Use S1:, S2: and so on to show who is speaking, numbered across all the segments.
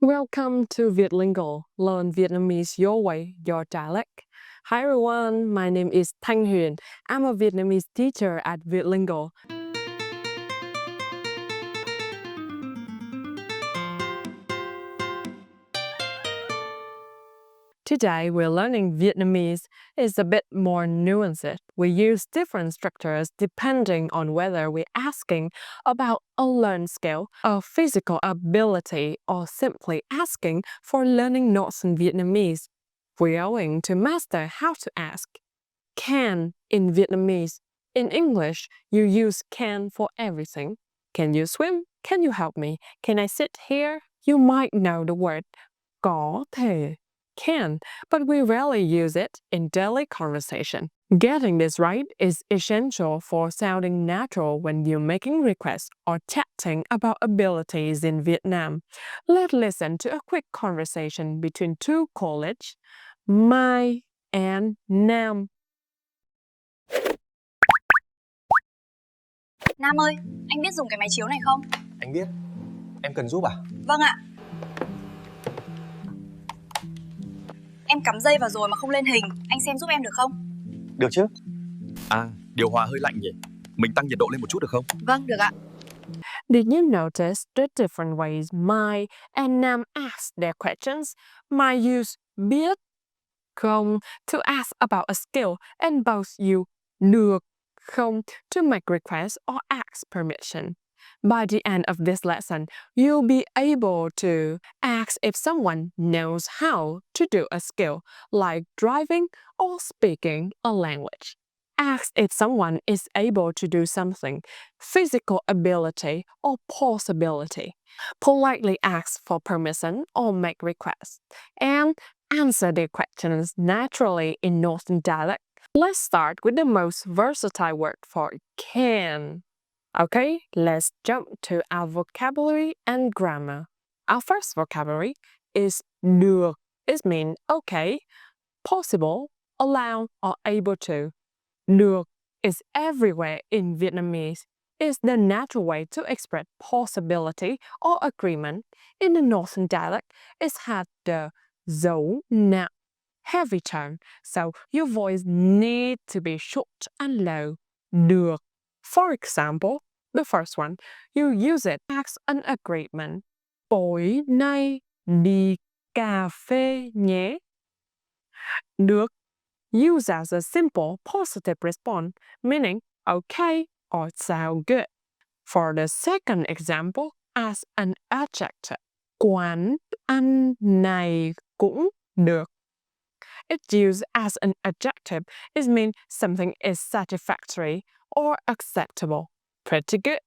S1: Welcome to Vietlingo, learn Vietnamese your way, your dialect. Hi everyone, my name is Thanh Huyền. I'm a Vietnamese teacher at Vietlingo. Today we're learning Vietnamese. It's a bit more nuanced. We use different structures depending on whether we're asking about a learn skill, a physical ability, or simply asking for learning Northern Vietnamese. We're going to master how to ask. Can in Vietnamese. In English, you use can for everything. Can you swim? Can you help me? Can I sit here? You might know the word có thể. Can, but we rarely use it in daily conversation. Getting this right is essential for sounding natural when you're making requests or chatting about abilities in Vietnam. Let's listen to a quick conversation between two colleagues, Mai and Nam.
S2: Nam ơi, anh biết dùng cái máy chiếu này không?
S3: Anh biết. Em cần giúp à?
S2: Vâng ạ. Em cắm dây vào rồi mà không lên hình, anh xem giúp em được không?
S3: Được chứ?
S4: À, điều hòa hơi lạnh nhỉ? Mình tăng nhiệt độ lên một chút được không?
S2: Vâng, được ạ.
S1: Did you notice the different ways Mai and Nam ask their questions? Mai used biết, không to ask about a skill, and both use được, không to make requests or ask permission. By the end of this lesson, you'll be able to ask if someone knows how to do a skill, like driving or speaking a language. Ask if someone is able to do something, physical ability or possibility. Politely ask for permission or make requests. And answer their questions naturally in Northern dialect. Let's start with the most versatile word for can. Okay, let's jump to our vocabulary and grammar. Our first vocabulary is được. It means okay, possible, allow, or able to. Được is everywhere in Vietnamese. It's the natural way to express possibility or agreement. In the Northern dialect, it has the dấu nặng, heavy tone, so your voice needs to be short and low. Được. For example, the first one, you use it as an agreement. Tối nay đi cà phê nhé. Được. Use as a simple positive response, meaning okay or sound good. For the second example, as an adjective, quán ăn này cũng được. It's used as an adjective. It means something is satisfactory or acceptable. Pretty good.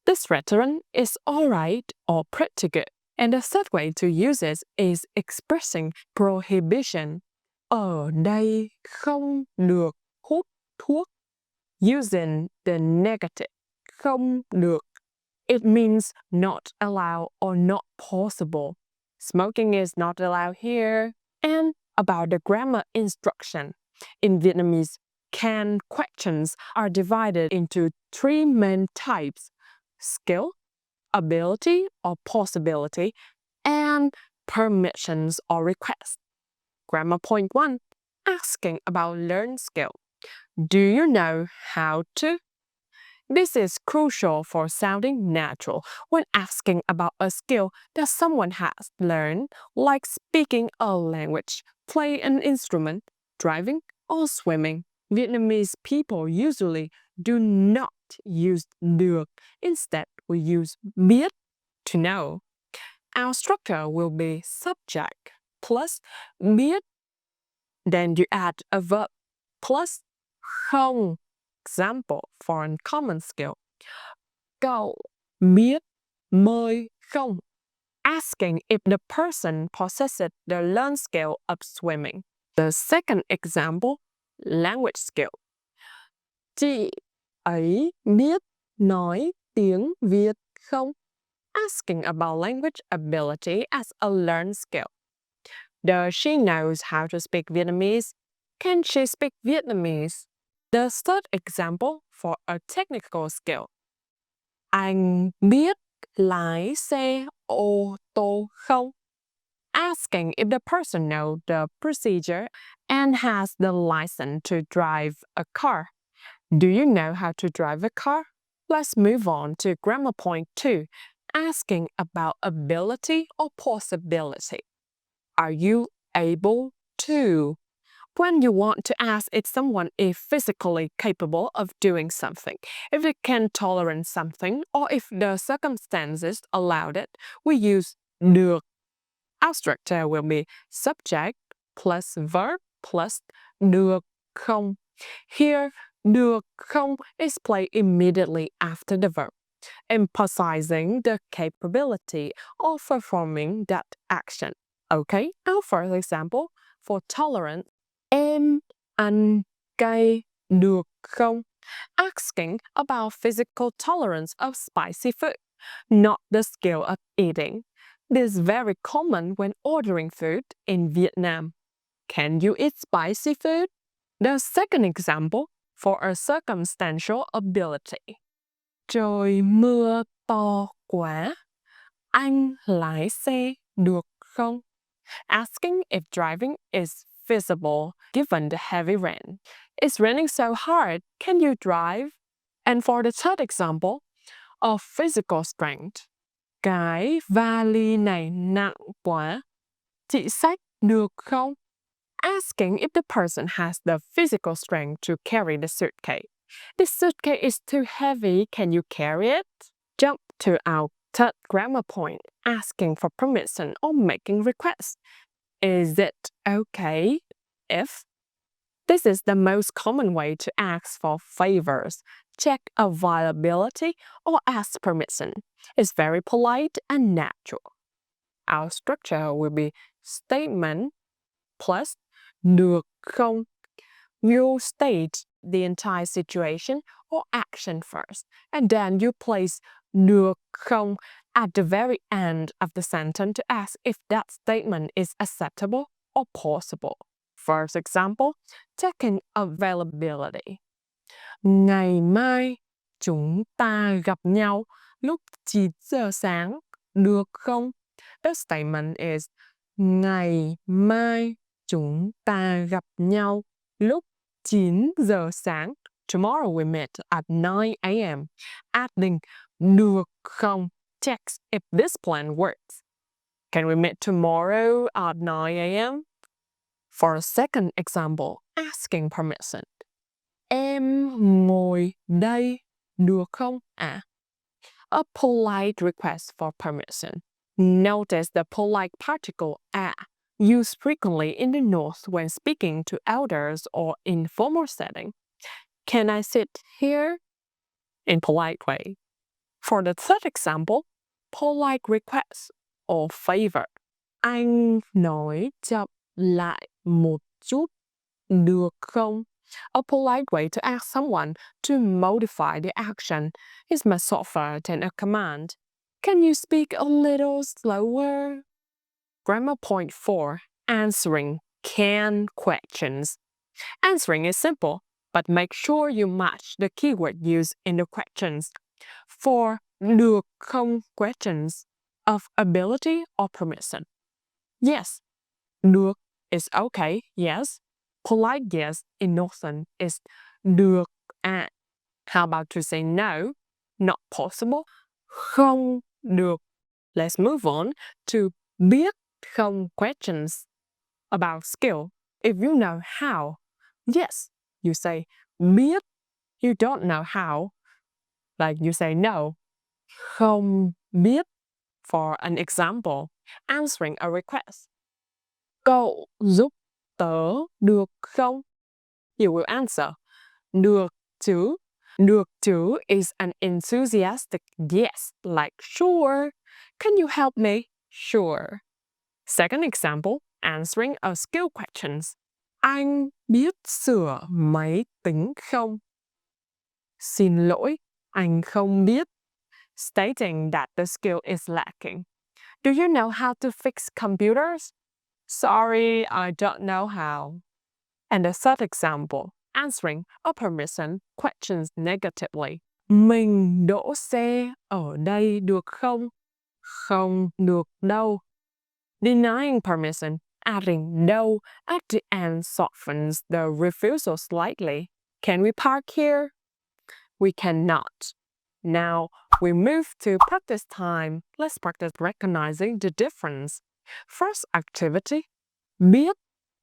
S1: This restaurant is alright or pretty good. And the third way to use it is expressing prohibition. Ở đây không được hút thuốc. Using the negative, không được. It means not allowed or not possible. Smoking is not allowed here. And about the grammar instruction. In Vietnamese, can questions are divided into three main types: skill, ability or possibility, and permissions or requests. Grammar point 1, asking about learned skill. Do you know how to? This is crucial for sounding natural when asking about a skill that someone has learned, like speaking a language, play an instrument, driving, or swimming. Vietnamese people usually do not use được. Instead, we use biết to know. Our structure will be subject plus biết. Then you add a verb plus không. Example for a common skill. Cậu biết bơi không? Asking if the person possesses the learned skill of swimming. The second example, language skill. Chị ấy biết nói tiếng Việt không? Asking about language ability as a learned skill. Does she knows how to speak Vietnamese? Can she speak Vietnamese? The third example for a technical skill. Anh biết lái xe ô tô không? Asking if the person knows the procedure and has the license to drive a car. Do you know how to drive a car? Let's move on to grammar point 2, asking about ability or possibility. Are you able to? When you want to ask if someone is physically capable of doing something, if they can tolerate something, or if the circumstances allowed it, we use được. Our structure will be subject plus verb plus được không. Here, được không is placed immediately after the verb, emphasizing the capability of performing that action. Okay, our first example for tolerance. Em ăn cay được không? Asking about physical tolerance of spicy food, not the skill of eating. This is very common when ordering food in Vietnam. Can you eat spicy food? The second example for a circumstantial ability. Trời mưa to quá. Anh lái xe được không? Asking if driving is feasible given the heavy rain. It's raining so hard, can you drive? And for the third example, of physical strength. Cái vali này nặng quá. Chị xách được không? Asking if the person has the physical strength to carry the suitcase. This suitcase is too heavy, can you carry it? Jump to our third grammar point, asking for permission or making requests. Is it okay if? This is the most common way to ask for favors, check availability, or ask permission. It's very polite and natural. Our structure will be statement plus được không. You state the entire situation or action first, and then you place được không at the very end of the sentence to ask if that statement is acceptable or possible. First example, checking availability. Ngày mai chúng ta gặp nhau lúc 9 giờ sáng, được không? The statement is ngày mai chúng ta gặp nhau lúc 9 giờ sáng. Tomorrow we meet at 9 a.m. Adding được không checks if this plan works. Can we meet tomorrow at 9 a.m.? For a second example, asking permission. Em ngồi đây được không ạ? A polite request for permission. Notice the polite particle a, used frequently in the North when speaking to elders or in formal setting. Can I sit here? In polite way. For the third example, polite request or favor. Anh nói chậm lại một chút được không? A polite way to ask someone to modify the action is much softer than a command. Can you speak a little slower? Grammar point 4, answering can questions. Answering is simple, but make sure you match the keyword used in the questions. For được không questions of ability or permission. Yes, được is okay, yes. Polite yes in Northern is được ạ. How about to say no, not possible, không được. Let's move on to biết không questions about skill. If you know how, yes, you say biết. You don't know how, like you say no. Không biết. For an example, answering a request. Cậu giúp tớ được không? You will answer, được chứ. Được chứ is an enthusiastic yes, like sure. Can you help me? Sure. Second example, answering a skill questions. Anh biết sửa máy tính không? Xin lỗi, anh không biết. Stating that the skill is lacking. Do you know how to fix computers? Sorry, I don't know how. And the third example, answering a permission questions negatively. Mình đỗ xe ở đây được không? Không được đâu. Denying permission, adding no at the end softens the refusal slightly. Can we park here? We cannot. Now we move to practice time. Let's practice recognizing the difference. First activity, biết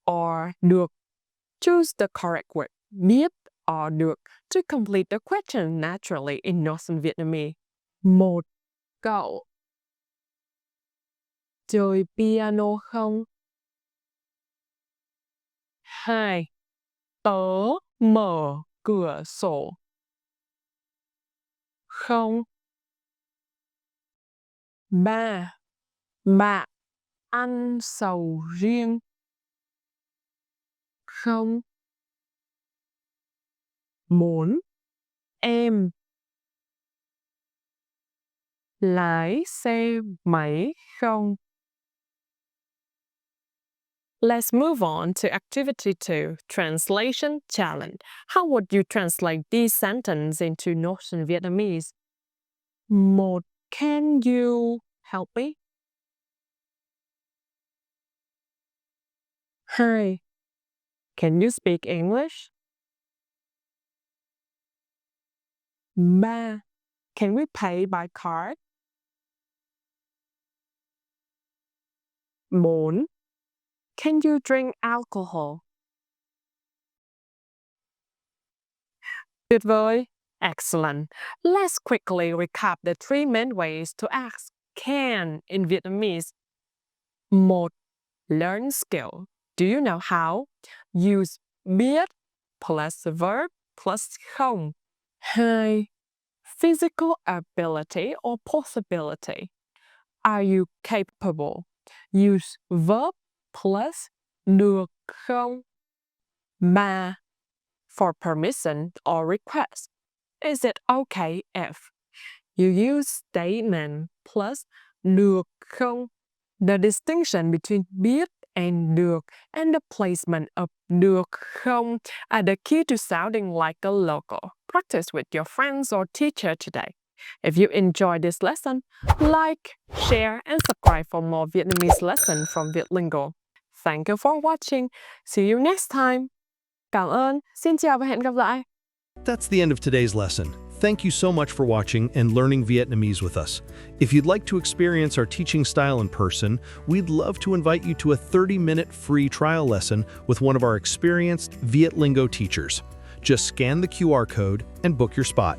S1: or được. Choose the correct word, biết or được, to complete the question naturally in Northern Vietnamese. 1. Cậu chơi piano không? 2. Tớ mở cửa sổ. Không. 3. Bạn ăn sầu riêng. Không. 4. Em lái xe máy không? Let's move on to activity 2, translation challenge. How would you translate these sentences into Northern Vietnamese? 1. Can you help me? 2. Can you speak English? 3. Can we pay by card? 4. Can you drink alcohol? Tuyệt vời! Excellent. Let's quickly recap the 3 main ways to ask can in Vietnamese. 1. Learn skill. Do you know how? Use biết plus verb plus không. 2. Physical ability or possibility. Are you capable? Use verb plus được không. 3. For permission or request. Is it okay if? You use statement plus được không. The distinction between biết and được and the placement of được không are the key to sounding like a local. Practice with your friends or teacher today. If you enjoyed this lesson, like, share, and subscribe for more Vietnamese lessons from Vietlingo. Thank you for watching. See you next time. Cảm ơn. Xin chào và hẹn gặp lại.
S5: That's the end of today's lesson. Thank you so much for watching and learning Vietnamese with us. If you'd like to experience our teaching style in person, we'd love to invite you to a 30-minute free trial lesson with one of our experienced Vietlingo teachers. Just scan the QR code and book your spot.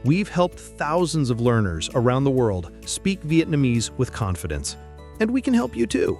S5: We've helped thousands of learners around the world speak Vietnamese with confidence, and we can help you too.